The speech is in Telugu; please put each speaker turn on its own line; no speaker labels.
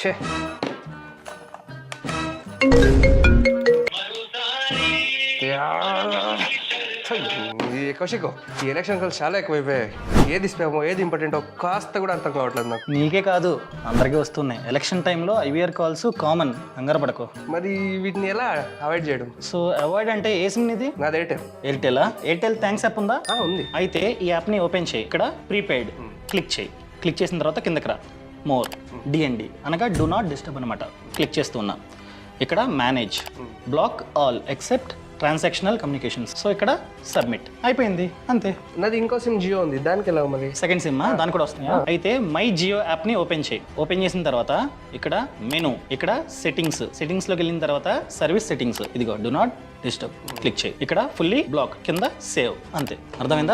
ఛే కౌశిక్, ఈ ఎలక్షన్ కలిసి చాలా ఎక్కువైపోయాయి. ఏది స్పామో ఏది ఇంపార్టెంటో కాస్త కూడా అర్థం కావట్లేదు నాకు.
నీకే కాదు అందరికీ వస్తున్నాయి. ఎలక్షన్ టైంలో ఐవీఆర్ కాల్స్ కామన్, కంగారు పడకు.
మరి వీటిని ఎలా అవాయిడ్ చేయడం?
సో అవాయిడ్ అంటే ఏ సిమ్ ఇది?
నాది ఎయిర్టెల్.
ఎయిర్టెలా? ఎయిర్టెల్ థ్యాంక్స్ యాప్ ఉందా?
ఉంది.
అయితే ఈ యాప్ని ఓపెన్ చేయి. ఇక్కడ ప్రీపెయిడ్ క్లిక్ చేయి. క్లిక్ చేసిన తర్వాత కిందకి రా. మోర్ డిఎన్డి అనగా డూ నాట్ డిస్టర్బ్ అనమాట. క్లిక్ చేస్తున్నా. ఇక్కడ manage block all except transactional communications. So ఇక్కడ సబ్మిట్ అయిపోయింది, అంతే.
నాది ఇంకో సిమ్ జియో ఉంది, దానికి ఎలా మరి?
సెకండ్ సిమ్ దాని కూడా వస్తున్నాయా? అయితే మై జియో యాప్ని ఓపెన్ చేయి. ఓపెన్ చేసిన తర్వాత ఇక్కడ మెనూ, ఇక్కడ సెట్టింగ్స్లోకి వెళ్ళిన తర్వాత సర్వీస్ సెట్టింగ్స్, ఇదిగో డూ నాట్ డిస్టర్బ్ క్లిక్ చేయి. ఇక్కడ ఫుల్లీ బ్లాక్ కింద సేవ్, అంతే. అర్థమైందా?